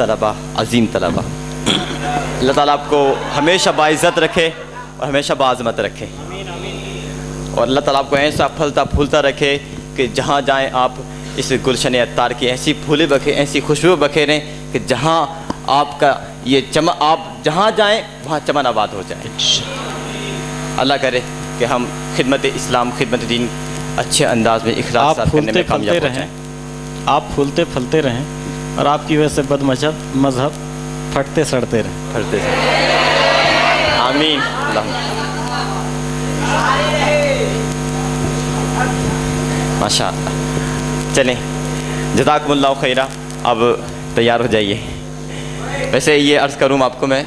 طلبہ، عظیم طلبہ، اللہ تعالیٰ آپ کو ہمیشہ باعزت رکھے اور ہمیشہ باعظمت رکھے، اور اللہ تعالیٰ آپ کو ایسا پھلتا پھولتا رکھے کہ جہاں جائیں آپ اس گلشن عطار کی ایسی پھولیں بکھے، ایسی خوشبو بکھیریں کہ جہاں آپ کا یہ آپ جہاں جائیں وہاں چمن آباد ہو جائے۔ اللہ کرے کہ ہم خدمت اسلام، خدمت دین اچھے انداز میں اخلاص کے ساتھ کرنے میں کامیاب ہو جائیں۔ آپ پھولتے پھلتے رہیں اور آپ کی وجہ سے بد مذہب پھٹتے سڑتے رہیں۔ پھلتے سے آمین اللہم۔ ماشاء اللہ، چلیں جزاکم اللہ خیرہ، اب تیار ہو جائیے۔ ویسے یہ عرض کروں آپ کو میں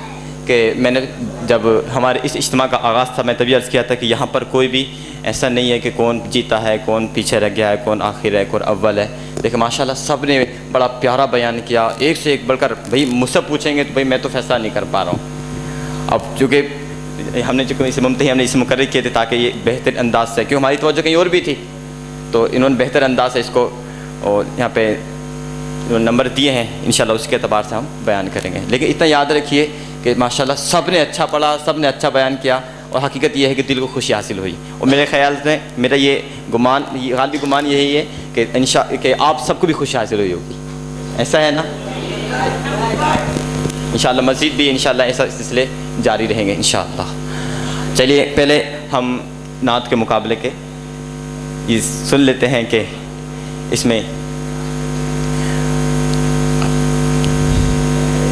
کہ میں نے جب ہمارے اس اجتماع کا آغاز تھا میں تبھی عرض کیا تھا کہ یہاں پر کوئی بھی ایسا نہیں ہے کہ کون جیتا ہے، کون پیچھے رہ گیا ہے، کون آخر ہے، کون اول ہے۔ لیکن ماشاءاللہ سب نے بڑا پیارا بیان کیا، ایک سے ایک بڑھ کر۔ بھائی مجھ سے پوچھیں گے تو بھائی میں تو فیصلہ نہیں کر پا رہا ہوں، اب چونکہ ہم نے اسے ممتحی ہم نے اسے مقرر کیے تھے تاکہ یہ بہتر انداز سے، کیوں ہماری توجہ کہیں اور بھی تھی، تو انہوں نے بہتر انداز سے اس کو اور یہاں پہ نمبر دیے ہیں، انشاءاللہ اس کے اعتبار سے ہم بیان کریں گے۔ لیکن اتنا یاد رکھیے کہ ماشاءاللہ سب نے اچھا پڑھا، سب نے اچھا بیان کیا، اور حقیقت یہ ہے کہ دل کو خوشی حاصل ہوئی، اور میرے خیال سے میرا یہ گمان، غالبی گمان یہی ہے کہ کہ آپ سب کو بھی خوشی حاصل ہوئی ہوگی، ایسا ہے نا؟ انشاءاللہ مزید بھی انشاءاللہ ایسا سلسلے جاری رہیں گے انشاءاللہ۔ چلیے پہلے ہم نعت کے مقابلے کے یہ سن لیتے ہیں کہ اس میں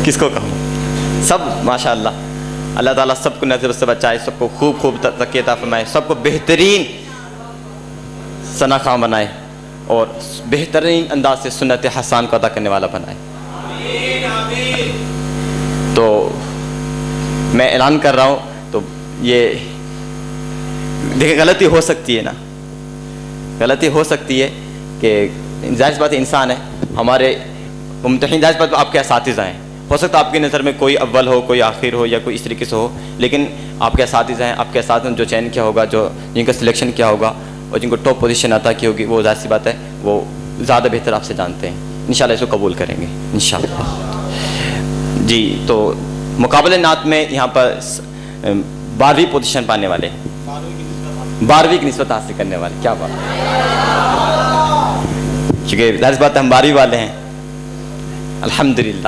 کس کو کہوں؟ سب ماشاءاللہ اللہ تعالیٰ سب کو نظر سے بچائے، سب کو خوب خوب ترقی عطا فرمائے، سب کو بہترین ثنا خواں بنائے اور بہترین انداز سے سنت حسان کو ادا کرنے والا بنائے۔ تو میں اعلان کر رہا ہوں، تو یہ دیکھیں غلطی ہو سکتی ہے نا، غلطی ہو سکتی ہے کہ ظاہر بات انسان ہے، ہمارے ممتحن ظاہر بات آپ کے اساتذہ ہیں، ہو سکتا ہے آپ کی نظر میں کوئی اول ہو، کوئی آخر ہو، یا کوئی اس طریقے سے ہو، لیکن آپ کے اساتذہ ہیں، آپ کے اساتذہ نے جو چین کیا ہوگا، جو جن کا سلیکشن کیا ہوگا اور جن کو ٹاپ پوزیشن عطا کی ہوگی، وہ ظاہر سی بات ہے وہ زیادہ بہتر آپ سے جانتے ہیں، انشاءاللہ اس کو قبول کریں گے انشاءاللہ۔ جی تو مقابلہ نعت میں یہاں پر 12ویں پوزیشن پانے والے، 12ویں کی نسبت حاصل کرنے والے، کیا بات ہے، چونکہ ظاہر بات ہے ہم 12ویں والے ہیں الحمدللہ۔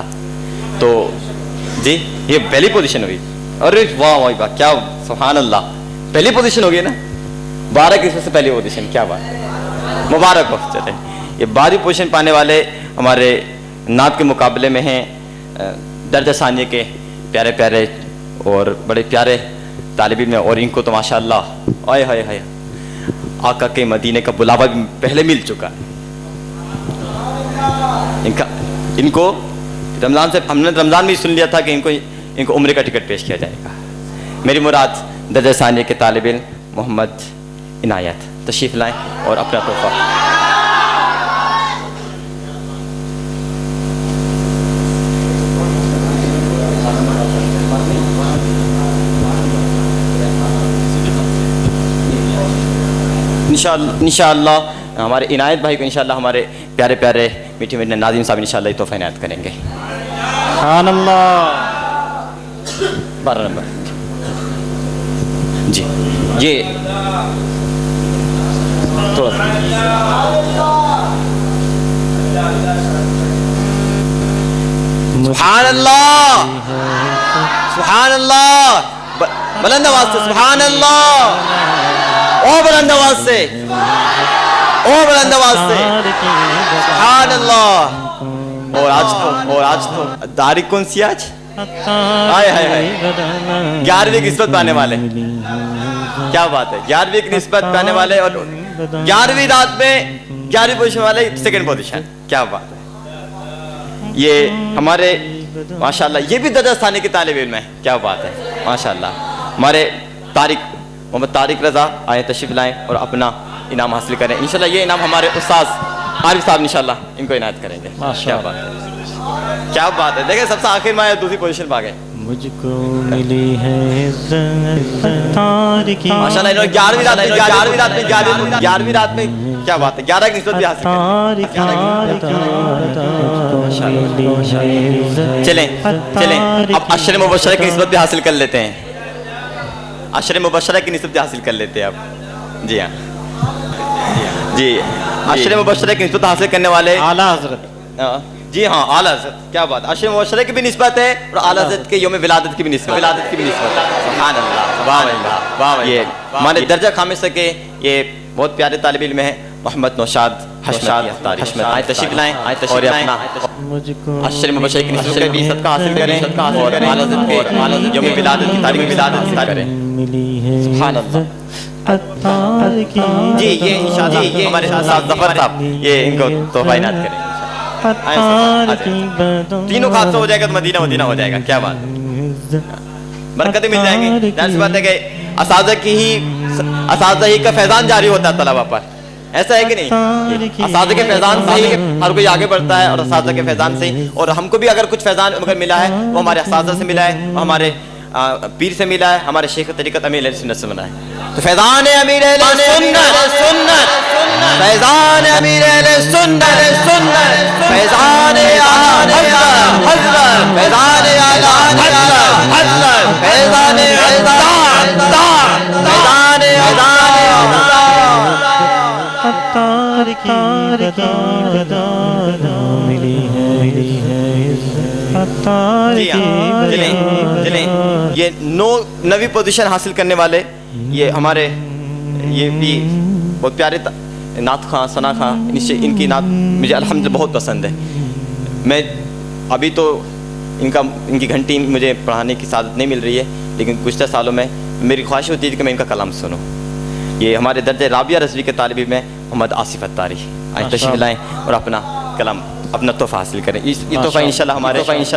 تو جی یہ پہلی پوزیشن ہوئی، ارے واہ واہ واہ، کیا سبحان اللہ، پہلی پوزیشن ہوگی نا، 12 کی نسبت سے پہلی پوزیشن، کیا بات ہے، مبارک ہو۔ چلے یہ 12ویں پوزیشن پانے والے ہمارے نعت کے مقابلے میں ہیں درجہ ثانیہ کے پیارے پیارے اور بڑے پیارے طالب علم، اور ان کو تو ماشاءاللہ آئے ہائے ہائے آقا کے مدینے کا بلاوا بھی پہلے مل چکا ہے ان کو رمضان سے، ہم نے رمضان میں سن لیا تھا کہ ان کو عمرے کا ٹکٹ پیش کیا جائے گا۔ میری مراد درجہ ثانیہ کے طالب علم محمد عنایت تشریف لائیں اور اپنا تحفہ۔ انشاءاللہ ہمارے عنایت بھائی کو انشاءاللہ ہمارے پیارے پیارے میٹھے میٹھے ناظرین صاحب انشاءاللہ یہ تحفہ عنایت کریں گے۔ سبحان اللہ۔ 12 نمبر جی، یہ سبحان اللہ، سبحان اللہ، بلند آواز سے سبحان اللہ، او بلند آواز سے، او بلند آواز سے سبحان اللہ۔ اور آج تو تاریخ کون سی آج؟ ہائے ہائے ہائے، 11ویں کی نسبت پانے والے، کیا بات ہے، 11ویں کی نسبت پانے والے، اور 11ویں رات میں 11ویں پوزیشن والے سیکنڈ پوزیشن، کیا بات ہے۔ یہ ہمارے ماشاءاللہ یہ بھی درجہ ثانیہ کے طالب علم ہیں، کیا بات ہے ماشاءاللہ۔ ہمارے محمد طارق رضا آئے تشریف لائیں اور اپنا انعام حاصل کریں انشاءاللہ۔ یہ انعام ہمارے استاذ عارف صاحب انشاءاللہ ان کو عنایت کریں گے، کیا بات ہے، کیا بات ہے۔ دیکھیں سب سے آخر میں دوسری پوزیشن پا گئے، مجھ کو ملی ہے ماشاءاللہ۔ انہوں نے 11ویں رات میں کیا بات ہے، 11 کی نسبت بھی حاصل کر چلیں چلیں اب عشر مبشرہ کی نسبت بھی حاصل کر لیتے ہیں، عشر مبشرہ کی نسبت بھی حاصل کر لیتے ہیں اب. جی ہاں جی، عشر مبشرہ کی نسبت حاصل کرنے والے اعلیٰ حضرت. جی ہاں اعلیٰ حضرت، کیا بات، عشر مبشرہ کی بھی نسبت ہے اور اعلیٰ حضرت کے یوم ولادت کی بھی نسبت، ولادت کی بھی نسبت ہے. سبحان اللہ، واہ اللہ، واہ. یہ ہمارے درجہ خامسہ کے یہ بہت پیارے طالب علم ہیں محمد نوشاد حشمت. آئے تشریف لائیں اور اپنا عشر مبشرہ کی نسبت کا بھی صدقہ حاصل کریں اور اعلیٰ حضرت کے یوم ولادت کی تاریخ ولادت کریں. سبحان اللہ. جی یہ انشاءاللہ یہ ہمارے ساتھ ظفر صاحب یہ ان کو تحفہ عنایت کریں. تینوں کا حادثہ ہو جائے گا تو مدینہ مدینہ ہو جائے گا. کیا بات، برکتیں مل جائیں گی. ظاہر سی بات ہے کہ اساتذہ ہی کا فیضان جاری ہوتا ہے طلبہ پر، ایسا ہے کہ نہیں؟ اساتذہ کے فیضان سے ہی ہر کوئی آگے بڑھتا ہے اور اساتذہ کے فیضان سے ہی. اور ہم کو بھی اگر کچھ فیضان اگر ملا ہے وہ ہمارے اساتذہ سے ملا ہے، ہمارے پیر سے ملا ہے، ہمارے شیخ طریقت امیر اہل سنت سے ملا ہے. تو فیضان امیر اہل سنت، فیضان امیر اہل سنت، فیضان اعلی حضرت، فیضان اعلی حضرت، فیضان یہ 9ویں پوزیشن حاصل کرنے والے یہ ہمارے یہ بھی بہت پیارے نعت خواں ثنا خواں، ان کی نعت مجھے الحمدللہ بہت پسند ہے. میں ابھی تو ان کی گھنٹی مجھے پڑھانے کی سعادت نہیں مل رہی ہے، لیکن گزشتہ سالوں میں میری خواہش ہوتی تھی کہ میں ان کا کلام سنوں. یہ ہمارے درجہ رابعہ رضوی کے طالب علم ہیں محمد آصف اتاری. آج تشریف لائیں اور اپنا کلام اپنا تحفہ حاصل کریں. یہ تحفہ انشاءاللہ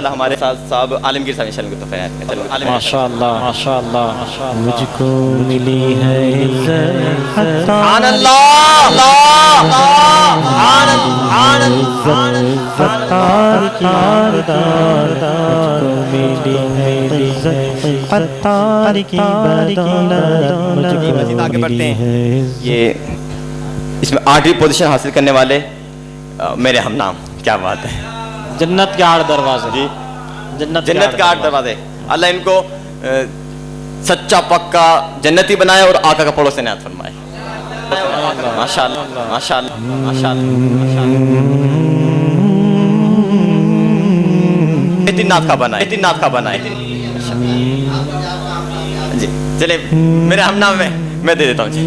ہمارے ساتھ صاحب عالمگیر صاحب انشاءاللہ کو تحفہ عنایت کریں. ماشاءاللہ ماشاءاللہ مجھ کو ملی ہے سبحان اللہ، ستار کی بدولت ملی ہے، ستار کی بدولت مزید آگے بڑھتے ہیں. یہ اس میں 8ویں پوزیشن حاصل کرنے والے میرے ہم نام. کیا بات ہے، جنت کے 8 دروازے. جی جنت کے 8 دروازے. اللہ ان کو سچا پکا جنتی بنائے اور آقا کا پڑوس عنایت فرمائے. ماشاءاللہ ماشاءاللہ ماشاءاللہ. نعت کا بنائے. جی چلے میرے ہم نام میں دے دیتا ہوں. جی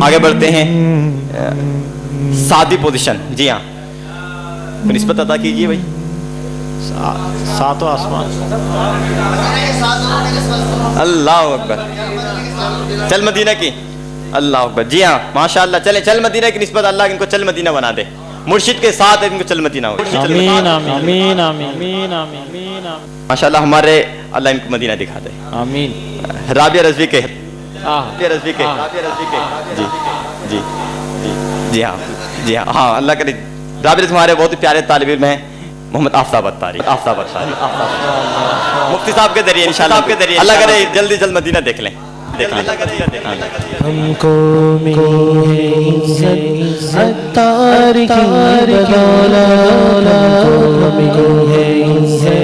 آگے بڑھتے ہیں. 7ویں پوزیشن. جی ہاں نسبت عطا کیجیے بھائی. 7 آسمان. اللہ اکبر. چل مدینہ کی. اللہ اکبر. جی ہاں ماشاءاللہ. چلیں چل مدینہ کی نسبت اللہ ان کو چل مدینہ بنا دے. مرشد کے ساتھ ان کو چل مدینہ ہو. آمین آمین آمین آمین. ماشاءاللہ ہمارے اللہ ان کو مدینہ دکھا دے. آمین. رابعہ رضوی کے جی جی جی جی ہاں جی ہاں اللہ کرے. رابعہ رضوی ہمارے بہت ہی پیارے طالب علم ہیں محمد آفتاب اتاری. مفتی صاحب کے ذریعے انشاءاللہ اللہ کرے جلدی جلد مدینہ دیکھ لیں. ہم کو ملی ہے ستار کی بدولت، ہم کو ملی ہے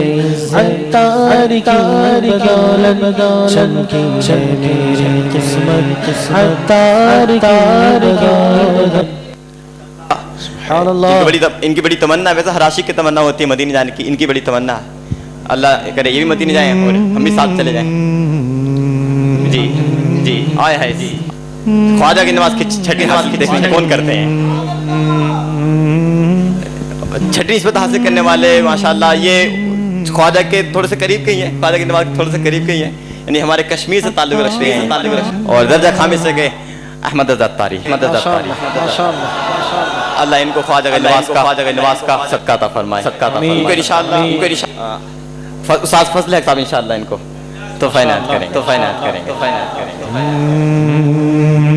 ستار کی بدولت، چمکی ہے میری قسمت ستار کی بدولت. سبحان اللہ. ان کی بڑی تمنا ہے. ویسے ہر عاشق کی تمنا ہوتی ہے مدینہ جانے کی. ان کی بڑی تمنا ہے. اللہ کرے یہ بھی مدینہ جائیں اور ہم بھی ساتھ چلے جائیں. جی جی آئے ہے. جی خواجہ کی نماز کی چھٹی نماز کی دیکھنے کون کرتے ہیں. چھٹی نسبت حاصل کرنے والے ماشاءاللہ یہ خواجہ کے تھوڑے سے قریب کے ہی ہیں. خواجہ کی نماز تھوڑے سے قریب کے ہی ہیں، یعنی ہمارے کشمیر سے تعلق رکھتے ہیں. اور درجہ خامس سے گئے احمد رضا اتاری. اللہ ان کو خواجہ کے نواز کا صدقہ عطا فرمائے. ان کو انشاءاللہ استاد فضل ہے صاحب انشاءاللہ ان کو تحفہ عنایت کریں گے.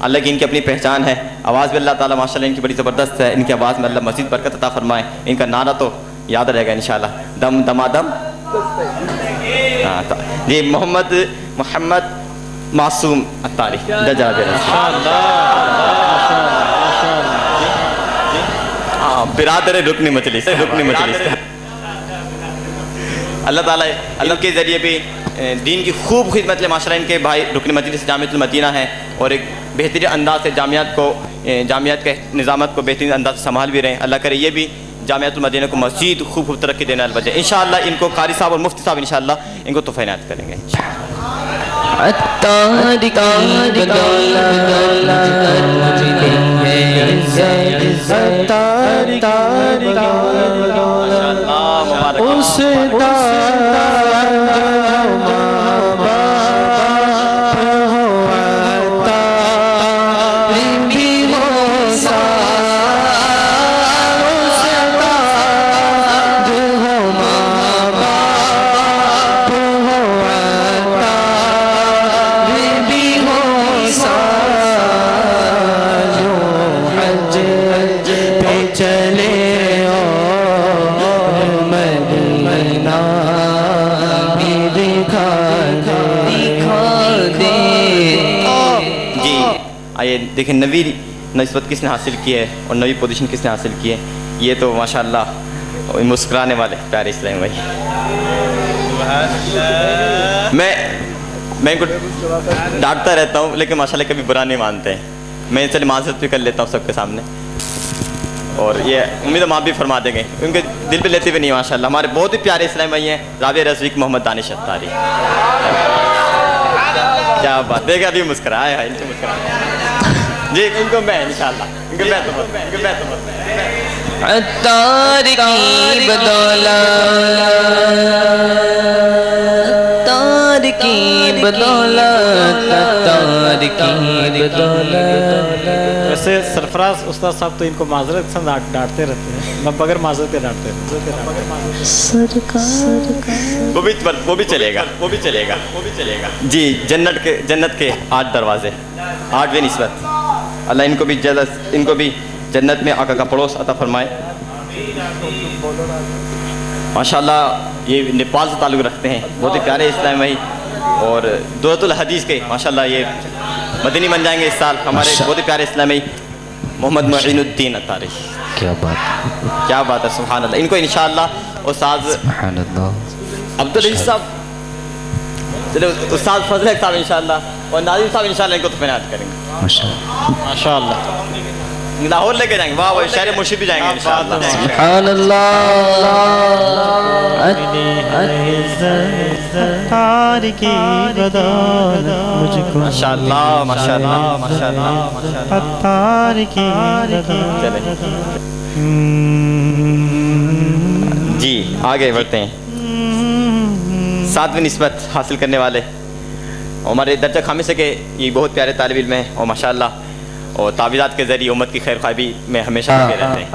اللہ کی ان کی اپنی پہچان ہے. آواز بھی اللہ تعالیٰ ماشاء اللہ ان کی بڑی زبردست ہے. ان کی آواز میں اللہ مزید برکت عطا فرمائے. ان کا نعرہ تو یاد رہے گا انشاءاللہ, دم دمادم. ہاں جی, محمد معصوم اتاری دجا برادر رکن مجلس. اللہ تعالیٰ اللہ کے ذریعے بھی دین کی خوب خدمت لے. ماشاء اللہ ان کے بھائی رکن مجلس جامعۃ المدینہ ہیں اور ایک بہترین انداز سے جامعات کے نظامت کو بہترین انداز سے سنبھال بھی رہے ہیں. اللہ کرے یہ بھی جامعۃ المدینہ کو مزید خوب ترقی دینے والے بچے. انشاءاللہ ان کو قاری صاحب اور مفتی صاحب انشاءاللہ ان کو تحفہ عنایت کریں گے. دیکھیں نوی نسبت کس نے حاصل کی ہے اور نوی پوزیشن کس نے حاصل کی ہے. یہ تو ماشاءاللہ مسکرانے والے پیارے اسلام بھائی. میں ان کو ڈانٹتا رہتا ہوں لیکن ماشاءاللہ کبھی برا نہیں مانتے ہیں. میں چلے معذرت بھی کر لیتا ہوں سب کے سامنے, اور یہ امید ہے معاف بھی فرما دیں گے. ان کے دل پہ لیتے بھی نہیں ماشاءاللہ. ہمارے بہت ہی پیارے اسلام بھائی ہیں, رابعہ رضویق, محمد دانش اتاری. کیا بات, دیکھا ابھی مسکرایا ہے, ان کو مسکرایا جی. ان کو میں انشاءاللہ ان کو میں عطار کی بدولت, عطار کی بدولت, عطار کی بدولت. ویسے سرفراز استاد صاحب تو ان کو معذرت سے ڈانٹتے رہتے ہیں, میں بغیر معذرت کے ڈانٹتے رہتے ہیں. وہ بھی چلے گا جی. جنت کے 8 دروازے, 8ویں نسبت. اللہ ان کو بھی جنت میں آقا کا پڑوس عطا فرمائے. ماشاءاللہ یہ نیپال سے تعلق رکھتے ہیں, بہت ہی پیارے اسلام بھائی, اور دورۃ الحدیث کے ماشاءاللہ یہ مدنی بن جائیں گے اس سال. ہمارے بہت ہی پیارے اسلام بھائی محمد معین الدین اتاری. کیا بات ہے, سبحان اللہ. ان کو انشاءاللہ استاد عبدالعزیز صاحب, استاد فضل صاحب انشاءاللہ اور ناظم صاحب انشاءاللہ ان کو تحفہ عنایت کریں گے ماشاءاللہ. لاہور لے کے جائیں گے, واہ شہر مرشد بھی جائیں گے انشاءاللہ. سبحان اللہ. ماشاءاللہ ماشاءاللہ ماشاءاللہ. جی آگے بڑھتے ہیں. 7ویں نسبت حاصل کرنے والے ہمارے درجہ خامس ہے کہ یہ بہت پیارے طالب علم ہیں, اور ماشاءاللہ اور تعویذات کے ذریعے امت کی خیر خواہی میں ہمیشہ لگے رہتے ہیں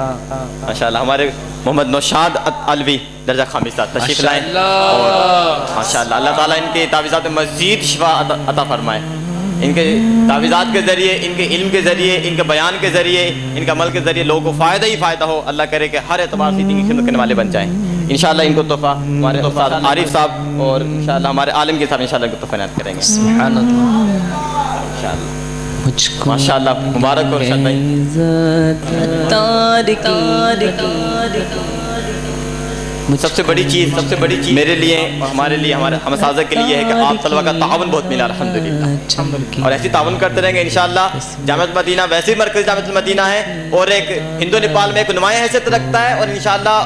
ماشاءاللہ. ہمارے محمد نوشاد علوی درجہ خامس تشریف لائیں, اور ماشاءاللہ اللہ تعالیٰ ان کے تعویذات میں مزید شفا عطا فرمائے. ان کے تعویذات کے ذریعے, ان کے علم کے ذریعے, ان کے بیان کے ذریعے, ان کے عمل کے ذریعے لوگوں کو فائدہ ہی فائدہ ہو. اللہ کرے کہ ہر اعتبار سے دین کی خدمت کرنے والے بن جائیں انشاءاللہ. ان کو تحفہ ہمارے استاد عارف صاحب اور انشاءاللہ ہمارے عالم کے صاحب انشاءاللہ ان کو تحفہ عنایت کریں گے. سبحان اللہ. انشاءاللہ ماشاءاللہ مبارک ہو ارشاد بھائی. سب سے بڑی چیز میرے لیے, ہمارے لیے, ہمارے ہم اساتذہ کے لیے ہے کہ آپ طلبہ کا تعاون بہت ملا الحمدللہ, اور ایسے تعاون کرتے رہیں گے انشاءاللہ. جامعۃ المدینہ ویسے ہی مرکزی جامعۃ المدینہ ہے اور ایک ہندو نیپال میں ایک نمایاں حیثیت رکھتا ہے, اور انشاءاللہ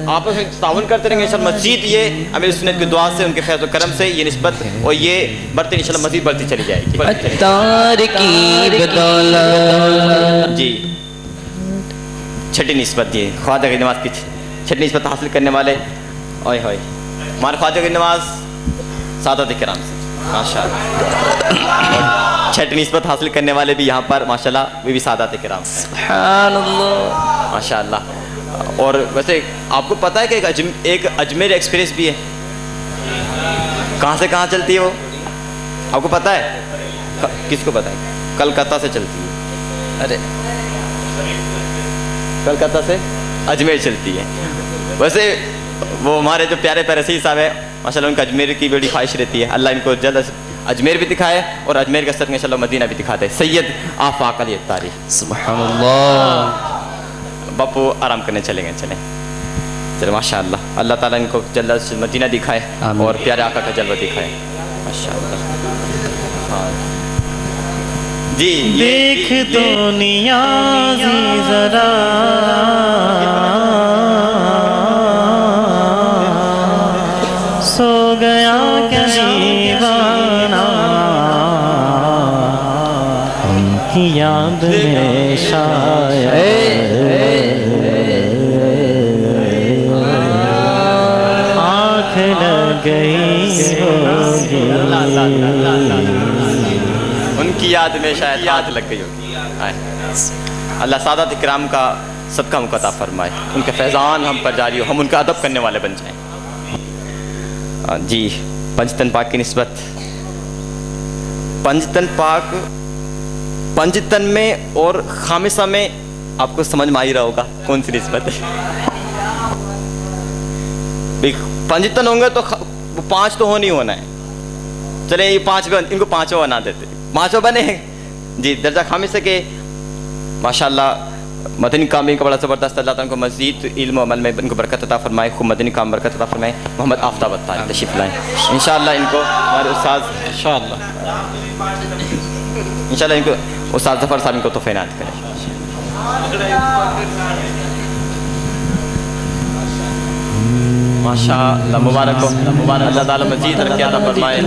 آپس میں تعاون کرتے رہیں گے انشاءاللہ. مزید یہ امیر سنت کی دعا سے, ان کے فیض و کرم سے یہ نسبت اور یہ بڑھتے انشاءاللہ مزید بڑھتی چلی جائے گی. جی 6ٹھی نسبت, یہ خواجہ کی نماز کی 6ٹھی نسبت حاصل کرنے والے اوئے ہوئے ہمارے خواجہ کی نماز سادات کرام سے ماشاءاللہ. 6ٹھی نسبت حاصل کرنے والے بھی یہاں پر ماشاءاللہ وہ بھی سادات کرام سے سبحان اللہ ماشاءاللہ. اور ویسے آپ کو پتہ ہے کہ ایک اجمیر ایکسپریس بھی ہے, کہاں سے کہاں چلتی ہے وہ آپ کو پتہ ہے؟ کس کو پتہ ہے؟ کلکتہ سے چلتی ہے، ارے کلکتہ سے اجمیر چلتی ہے. ویسے وہ ہمارے جو پیارے پیارے سید صاحب ہیں ماشاء اللہ، ان کا اجمیر کی بڑی خواہش رہتی ہے، اللہ ان کو جلد اجمیر بھی دکھائے اور اجمیر کے ساتھ انشاءاللہ مدینہ بھی دکھاتے ہیں. سید آفاق علی الطاری. سبحان اللہ. باپو آرام کرنے چلیں گے، چلیں چلیں. ماشاء اللہ، اللہ تعالیٰ ان کو جلد سے مدینہ دکھائے آمین. اور پیارے آقا کا جلوہ دکھائے. ماشاء اللہ. ہاں جی، دیکھ تو نیازی ذرا سو گیا کیا دیوانہ ان کی یاد میں شاید آنکھ لگ گئی ہوگی، ان کی یاد میں شاید یاد لگ گئی ہوگی. اللہ سادات اکرام کا صدقہ مقطع فرمائے، ان کے فیضان ہم پر جاری ہو، ہم ان کا ادب کرنے والے بن جائیں. جی، پنجتن پاک کی نسبت، پنجتن پاک پنجتن میں اور خامسہ میں آپ کو سمجھ میں آ ہی رہا ہوگا کون سی نسبت ہے. پنجتن ہوں گے تو وہ 5 تو ہو نہیں ہونا ہے. چلیں یہ 5 ان کو 5 بنا دیتے، 5 بنے ہیں. جی، درجہ خامسہ کے ماشاءاللہ مدنی کام کا بڑا زبردست. اللہ تعالیٰ کو مزید علم و عمل میں ان کو برکت عطا فرمائے، خوب مدنی کام برکت عطا فرمائے. محمد آفتاب الطاری تشریف لائیں. انشاءاللہ ان کو ہمارے استاد انشاءاللہ ان کو استاد ظفر صاحب ان کو تحفہ عنایت کریں. ماشاءاللہ، مبارک ہو، مبارک. اللہ تعالیٰ مزید ترقی عطا فرمائے.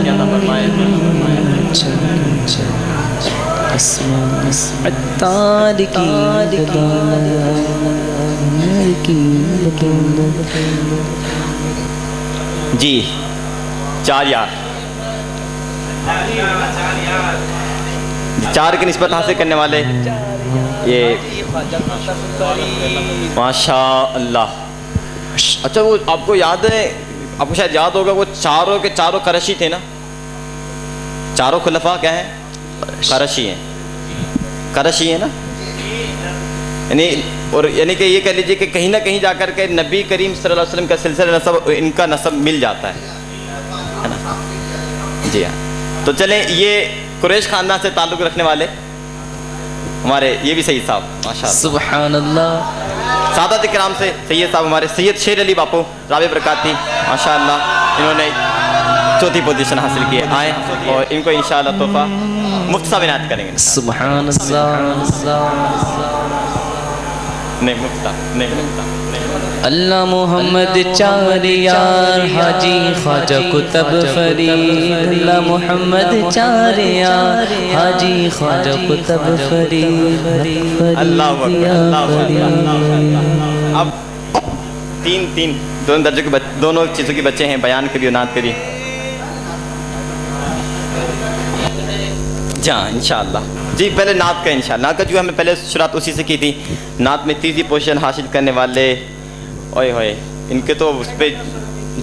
جی، 4 یار، 4 کی نسبت حاصل کرنے والے یہ ماشاء اللہ. اچھا، وہ آپ کو یاد ہے، آپ کو شاید یاد ہوگا، وہ چاروں کے چاروں قرشی تھے نا. چاروں خلفاء کیا ہیں؟ قرشی ہیں. قرشی ہیں نا. یعنی کہ یہ کہہ لیجیے کہ کہیں نہ کہیں جا کر کے نبی کریم صلی اللہ علیہ وسلم کا سلسلہ نسب، ان کا نسب مل جاتا ہے نا. جی ہاں. تو چلیں، یہ قریش خاندان سے تعلق رکھنے والے ہمارے یہ بھی سید صاحب ماشاء اللہ. سبحان اللہ. سادات کرام سے سید صاحب ہمارے سید شیر علی باپو رابع برکاتی ماشاء اللہ، انہوں نے 4تھی پوزیشن حاصل کی ہے. آئیں اور ان کو انشاءاللہ تحفہ مفت صاحب عنایت کریں گے. سبحان اللہ. نہیں مفتا، نہیں مفتا. اللہ محمد 4 یار حاجی خواجہ کتب فرید. اللہ محمد 4 یار حاجی خواجہ کتب فرید. اللہ اکبر. اب 3 دونوں درجے کے دونوں چیزوں کے بچے ہیں، بیان کے بھی اور نعت کے بھی. جہاں انشاءاللہ. جی، پہلے نعت کا انشاءاللہ. نعت کا جو ہمیں پہلے شروعات اسی سے کی تھی. نعت میں 3ری پوزیشن حاصل کرنے والے اوئے ہوئے ان کے تو اس پہ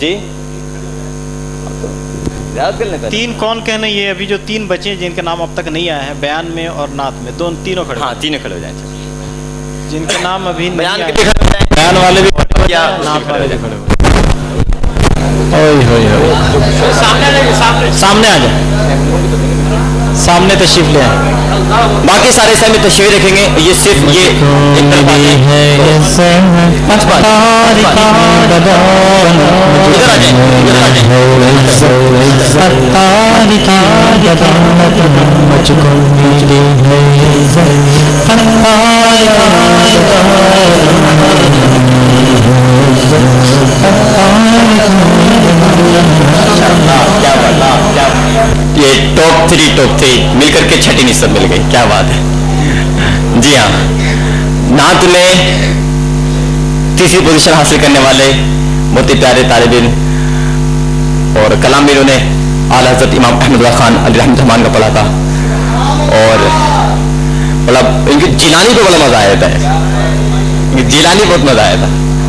جی 3 کون کہنے؟ یہ ابھی جو 3 بچے ہیں جن کے نام اب تک نہیں آئے ہیں بیان میں اور نعت میں، تینوں کھڑے. ہاں، تینوں کھڑے ہو جائیں. جن کے نام ابھی بیان نہیں کے بھی آئے، کھڑے ہو جائیں، بیان والے بھی نعت والے بھی کھڑے ہو جائیں. سامنے آ جائیں، سامنے تشریف لے آئیں. باقی سارے حصے میں تشریف رکھیں گے. یہ صرف یہ ایک طرف آ جائیں. ادھر آ جائیں، ادھر آ جائیں. یہ ٹاپ 3 مل کر کے 6ٹھی نسبت مل گئی. کیا بات ہے. جی ہاں، نعت میں 3ری پوزیشن حاصل کرنے والے بہت ہی پیارے طالب علم، اور کلام بھی انہوں نے اعلیٰ حضرت امام احمد اللہ خان علی رحمۃ الرحمان کا پڑھا تھا. اور بڑا ان کی جیلانی کو بڑا مزہ آیا تھا. جیلانی بہت مزہ آیا تھا.